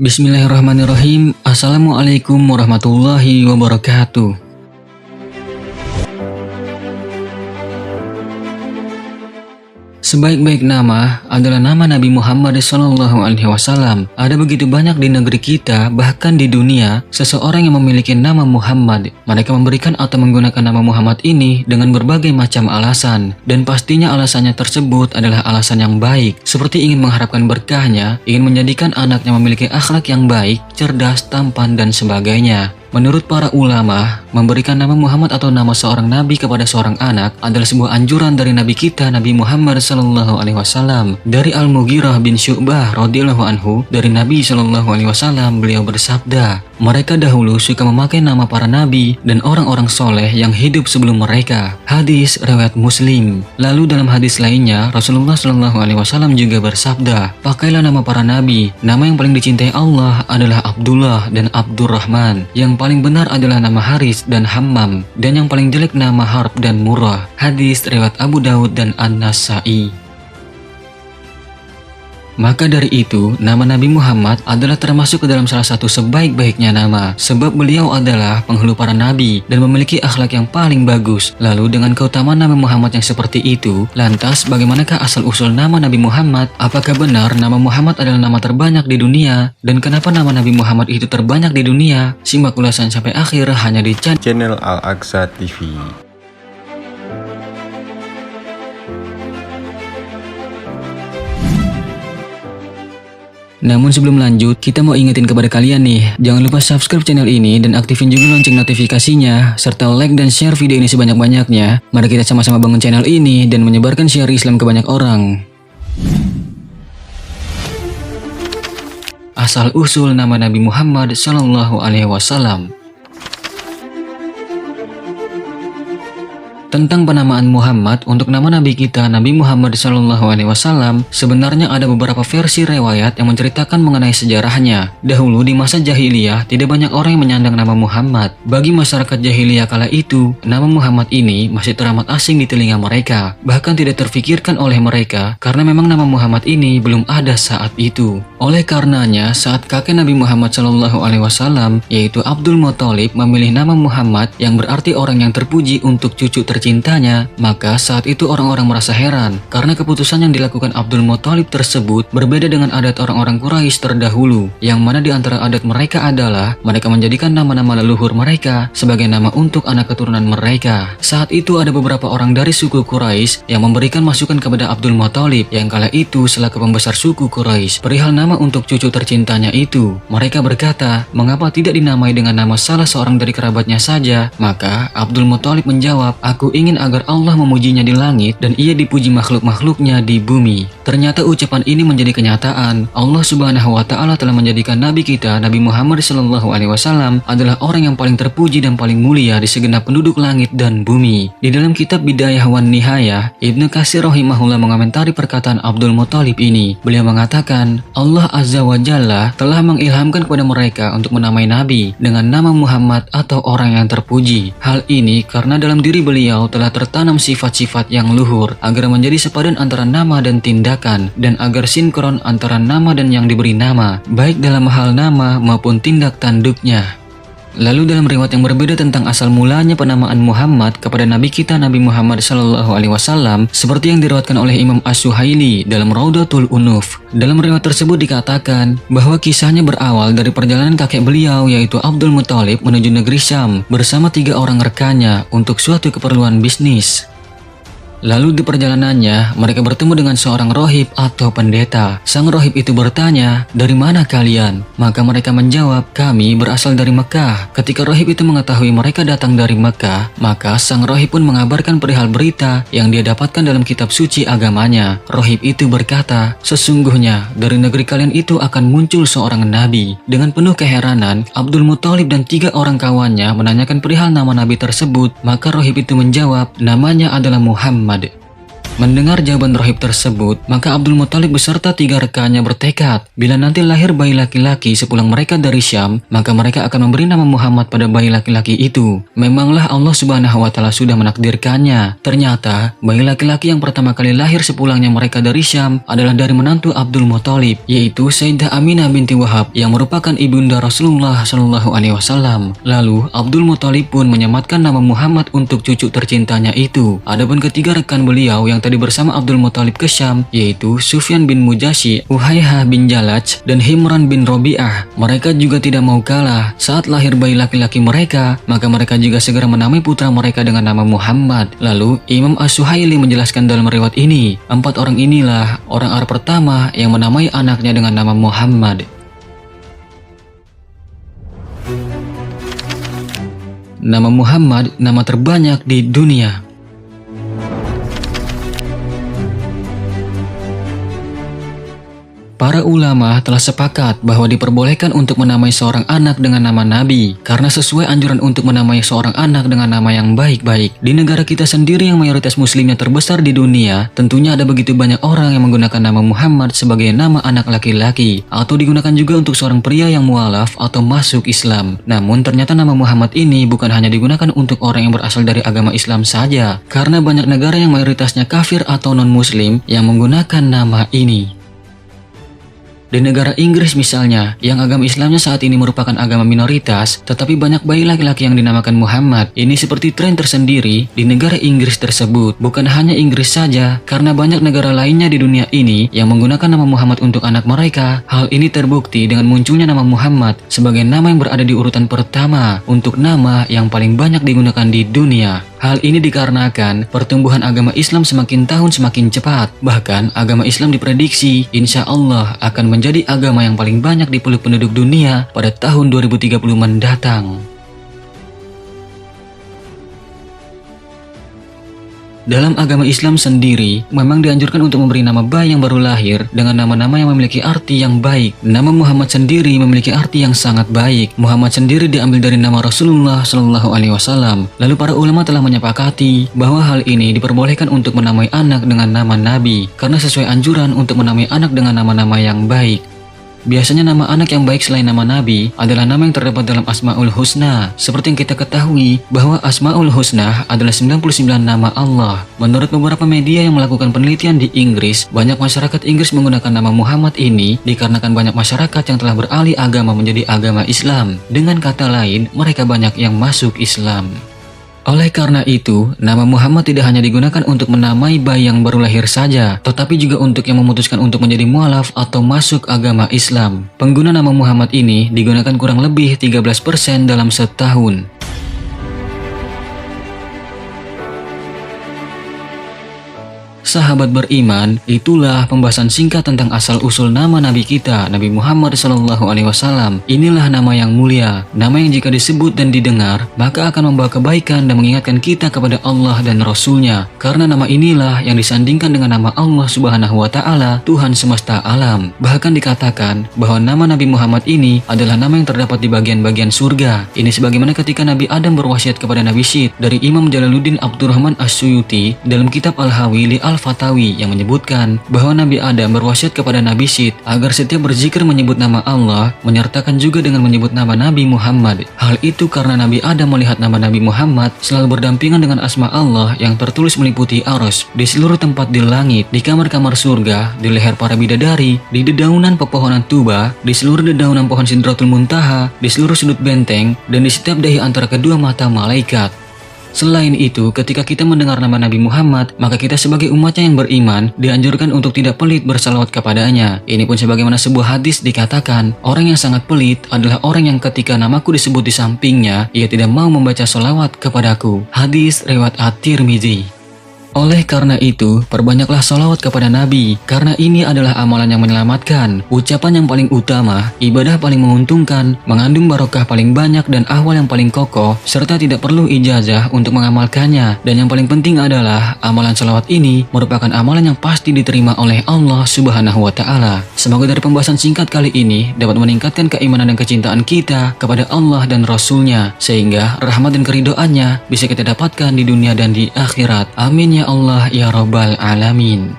Bismillahirrahmanirrahim. Assalamualaikum warahmatullahi wabarakatuh. Sebaik-baik nama adalah nama Nabi Muhammad SAW. Ada begitu banyak di negeri kita, bahkan di dunia, seseorang yang memiliki nama Muhammad. Mereka memberikan atau menggunakan nama Muhammad ini dengan berbagai macam alasan. Dan pastinya alasannya tersebut adalah alasan yang baik. Seperti ingin mengharapkan berkahnya, ingin menjadikan anaknya memiliki akhlak yang baik, cerdas, tampan, dan sebagainya. Menurut para ulama, memberikan nama Muhammad atau nama seorang nabi kepada seorang anak adalah sebuah anjuran dari nabi kita Nabi Muhammad SAW. Dari Al-Mughirah bin Syu'bah radhiyallahu anhu, dari Nabi SAW, beliau bersabda, mereka dahulu suka memakai nama para nabi dan orang-orang soleh yang hidup sebelum mereka. Hadis riwayat Muslim. Lalu dalam hadis lainnya, Rasulullah SAW juga bersabda, pakailah nama para nabi. Nama yang paling dicintai Allah adalah Abdullah dan Abdurrahman. Yang paling benar adalah nama Haris dan Hammam, dan yang paling jelek nama Harb dan Murrah. Hadis riwayat Abu Daud dan An-Nasa'i. Maka dari itu, nama Nabi Muhammad adalah termasuk ke dalam salah satu sebaik-baiknya nama, sebab beliau adalah penghulu para nabi dan memiliki akhlak yang paling bagus. Lalu dengan keutamaan Nabi Muhammad yang seperti itu, lantas bagaimanakah asal-usul nama Nabi Muhammad? Apakah benar nama Muhammad adalah nama terbanyak di dunia? Dan kenapa nama Nabi Muhammad itu terbanyak di dunia? Simak ulasan sampai akhir hanya di channel Al-Aqsa TV. Namun sebelum lanjut, kita mau ingetin kepada kalian nih, jangan lupa subscribe channel ini dan aktifin juga lonceng notifikasinya, serta like dan share video ini sebanyak-banyaknya. Mari kita sama-sama bangun channel ini dan menyebarkan syiar Islam ke banyak orang. Asal-usul nama Nabi Muhammad SAW. Tentang penamaan Muhammad untuk nama Nabi kita Nabi Muhammad SAW, sebenarnya ada beberapa versi riwayat yang menceritakan mengenai sejarahnya. Dahulu di masa jahiliyah, tidak banyak orang yang menyandang nama Muhammad. Bagi masyarakat jahiliyah kala itu, nama Muhammad ini masih teramat asing di telinga mereka. Bahkan tidak terfikirkan oleh mereka karena memang nama Muhammad ini belum ada saat itu. Oleh karenanya, saat kakek Nabi Muhammad SAW, yaitu Abdul Muthalib, memilih nama Muhammad yang berarti orang yang terpuji untuk cucu tercintanya, maka saat itu orang-orang merasa heran karena keputusan yang dilakukan Abdul Muthalib tersebut berbeda dengan adat orang-orang Quraisy terdahulu, yang mana di antara adat mereka adalah mereka menjadikan nama-nama leluhur mereka sebagai nama untuk anak keturunan mereka. Saat itu ada beberapa orang dari suku Quraisy yang memberikan masukan kepada Abdul Muthalib yang kala itu selaku pembesar suku Quraisy perihal nama untuk cucu tercintanya itu. Mereka berkata, mengapa tidak dinamai dengan nama salah seorang dari kerabatnya saja? Maka Abdul Muthalib menjawab, aku ingin agar Allah memujinya di langit dan ia dipuji makhluk-makhluknya di bumi. Ternyata ucapan ini menjadi kenyataan. Allah Subhanahu wa Ta'ala telah menjadikan Nabi kita Nabi Muhammad SAW adalah orang yang paling terpuji dan paling mulia di segenap penduduk langit dan bumi. Di dalam kitab Bidayah wan Nihayah, Ibnu Katsir rahimahullah mengomentari perkataan Abdul Muthalib ini. Beliau mengatakan, Allah Azza wa Jalla telah mengilhamkan kepada mereka untuk menamai Nabi dengan nama Muhammad atau orang yang terpuji. Hal ini karena dalam diri beliau telah tertanam sifat-sifat yang luhur agar menjadi sepadan antara nama dan tindakan, dan agar sinkron antara nama dan yang diberi nama, baik dalam hal nama maupun tindak tanduknya. Lalu dalam riwayat yang berbeda tentang asal mulanya penamaan Muhammad kepada Nabi kita Nabi Muhammad SAW, seperti yang diriwayatkan oleh Imam As-Suhaili dalam Raudatul Unuf. Dalam riwayat tersebut dikatakan bahwa kisahnya berawal dari perjalanan kakek beliau yaitu Abdul Muthalib menuju negeri Syam bersama 3 orang rekannya untuk suatu keperluan bisnis. Lalu di perjalanannya, mereka bertemu dengan seorang rohib atau pendeta. Sang rohib itu bertanya, dari mana kalian? Maka mereka menjawab, kami berasal dari Mekah. Ketika rohib itu mengetahui mereka datang dari Mekah, maka sang rohib pun mengabarkan perihal berita yang dia dapatkan dalam kitab suci agamanya. Rohib itu berkata, sesungguhnya dari negeri kalian itu akan muncul seorang nabi. Dengan penuh keheranan, Abdul Muthalib dan 3 orang kawannya menanyakan perihal nama nabi tersebut. Maka rohib itu menjawab, namanya adalah Muhammad. Mendengar jawaban rohib tersebut, maka Abdul Muthalib beserta 3 rekannya bertekad, bila nanti lahir bayi laki-laki sepulang mereka dari Syam, maka mereka akan memberi nama Muhammad pada bayi laki-laki itu. Memanglah Allah Subhanahu wa Ta'ala sudah menakdirkannya. Ternyata, bayi laki-laki yang pertama kali lahir sepulangnya mereka dari Syam adalah dari menantu Abdul Muthalib, yaitu Sayyidah Aminah binti Wahab yang merupakan ibunda Rasulullah SAW. Lalu, Abdul Muthalib pun menyematkan nama Muhammad untuk cucu tercintanya itu. Adapun ketiga rekan beliau yang tadi bersama Abdul Muthalib ke Syam, yaitu Sufyan bin Mujashi, Uhaihah bin Jalaj, dan Himran bin Robi'ah. Mereka juga tidak mau kalah. Saat lahir bayi laki-laki mereka, maka mereka juga segera menamai putra mereka dengan nama Muhammad. Lalu, Imam As-Suhaili menjelaskan dalam riwayat ini, 4 orang inilah orang Arab pertama yang menamai anaknya dengan nama Muhammad. Nama Muhammad, nama terbanyak di dunia. Para ulama telah sepakat bahwa diperbolehkan untuk menamai seorang anak dengan nama Nabi, karena sesuai anjuran untuk menamai seorang anak dengan nama yang baik-baik. Di negara kita sendiri yang mayoritas muslimnya terbesar di dunia, tentunya ada begitu banyak orang yang menggunakan nama Muhammad sebagai nama anak laki-laki, atau digunakan juga untuk seorang pria yang mualaf atau masuk Islam. Namun ternyata nama Muhammad ini bukan hanya digunakan untuk orang yang berasal dari agama Islam saja, karena banyak negara yang mayoritasnya kafir atau non-muslim yang menggunakan nama ini. Di negara Inggris misalnya, yang agama Islamnya saat ini merupakan agama minoritas, tetapi banyak bayi laki-laki yang dinamakan Muhammad. Ini seperti tren tersendiri di negara Inggris tersebut. Bukan hanya Inggris saja, karena banyak negara lainnya di dunia ini yang menggunakan nama Muhammad untuk anak mereka. Hal ini terbukti dengan munculnya nama Muhammad sebagai nama yang berada di urutan pertama untuk nama yang paling banyak digunakan di dunia. Hal ini dikarenakan pertumbuhan agama Islam semakin tahun semakin cepat. Bahkan agama Islam diprediksi insya Allah akan menjadi agama yang paling banyak dipeluk penduduk dunia pada tahun 2030 mendatang. Dalam agama Islam sendiri, memang dianjurkan untuk memberi nama bayi yang baru lahir dengan nama-nama yang memiliki arti yang baik. Nama Muhammad sendiri memiliki arti yang sangat baik. Muhammad sendiri diambil dari nama Rasulullah SAW. Lalu para ulama telah menyepakati bahwa hal ini diperbolehkan untuk menamai anak dengan nama Nabi, karena sesuai anjuran untuk menamai anak dengan nama-nama yang baik. Biasanya nama anak yang baik selain nama Nabi adalah nama yang terdapat dalam Asmaul Husna. Seperti yang kita ketahui bahwa Asmaul Husna adalah 99 nama Allah. Menurut beberapa media yang melakukan penelitian di Inggris, banyak masyarakat Inggris menggunakan nama Muhammad ini dikarenakan banyak masyarakat yang telah beralih agama menjadi agama Islam. Dengan kata lain, mereka banyak yang masuk Islam. Oleh karena itu, nama Muhammad tidak hanya digunakan untuk menamai bayi yang baru lahir saja, tetapi juga untuk yang memutuskan untuk menjadi mualaf atau masuk agama Islam. Pengguna nama Muhammad ini digunakan kurang lebih 13% dalam setahun. Sahabat beriman, itulah pembahasan singkat tentang asal-usul nama Nabi kita, Nabi Muhammad SAW. Inilah nama yang mulia, nama yang jika disebut dan didengar, maka akan membawa kebaikan dan mengingatkan kita kepada Allah dan Rasul-Nya. Karena nama inilah yang disandingkan dengan nama Allah Subhanahu wa Ta'ala, Tuhan semesta alam. Bahkan dikatakan bahwa nama Nabi Muhammad ini adalah nama yang terdapat di bagian-bagian surga. Ini sebagaimana ketika Nabi Adam berwasiat kepada Nabi Syed dari Imam Jalaluddin Abdurrahman As-Suyuti dalam kitab Al-Hawi li Al-Fatawi yang menyebutkan bahwa Nabi Adam berwasiat kepada Nabi Syed agar setiap berzikir menyebut nama Allah menyertakan juga dengan menyebut nama Nabi Muhammad. Hal itu karena Nabi Adam melihat nama Nabi Muhammad selalu berdampingan dengan asma Allah yang tertulis meliputi arsy di seluruh tempat di langit, di kamar-kamar surga, di leher para bidadari, di dedaunan pepohonan tuba, di seluruh dedaunan pohon Sidratul Muntaha, di seluruh sudut benteng, dan di setiap dahi antara kedua mata malaikat. Selain itu, ketika kita mendengar nama Nabi Muhammad, maka kita sebagai umatnya yang beriman dianjurkan untuk tidak pelit bersalawat kepadanya. Ini pun sebagaimana sebuah hadis dikatakan, orang yang sangat pelit adalah orang yang ketika namaku disebut di sampingnya, ia tidak mau membaca salawat kepadaku. Hadis riwayat At-Tirmidzi. Oleh karena itu, perbanyaklah salawat kepada Nabi, karena ini adalah amalan yang menyelamatkan, ucapan yang paling utama, ibadah paling menguntungkan, mengandung barokah paling banyak dan ahwal yang paling kokoh, serta tidak perlu ijazah untuk mengamalkannya. Dan yang paling penting adalah, amalan salawat ini merupakan amalan yang pasti diterima oleh Allah Subhanahu wa Ta'ala. Semoga dari pembahasan singkat kali ini dapat meningkatkan keimanan dan kecintaan kita kepada Allah dan Rasul-Nya, sehingga rahmat dan keridhoannya bisa kita dapatkan di dunia dan di akhirat. Amin ya ya Allah ya Rabbal Alamin.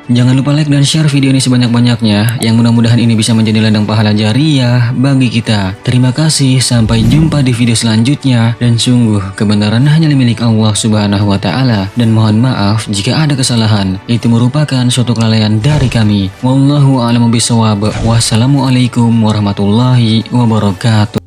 Jangan lupa like dan share video ini sebanyak-banyaknya, yang mudah-mudahan ini bisa menjadi ladang pahala jariah bagi kita. Terima kasih, sampai jumpa di video selanjutnya, dan sungguh kebenaran hanya milik Allah Subhanahu wa Ta'ala, dan mohon maaf jika ada kesalahan, itu merupakan suatu kelalaian dari kami. Wallahu a'lamu bishawab. Wassalamualaikum warahmatullahi wabarakatuh.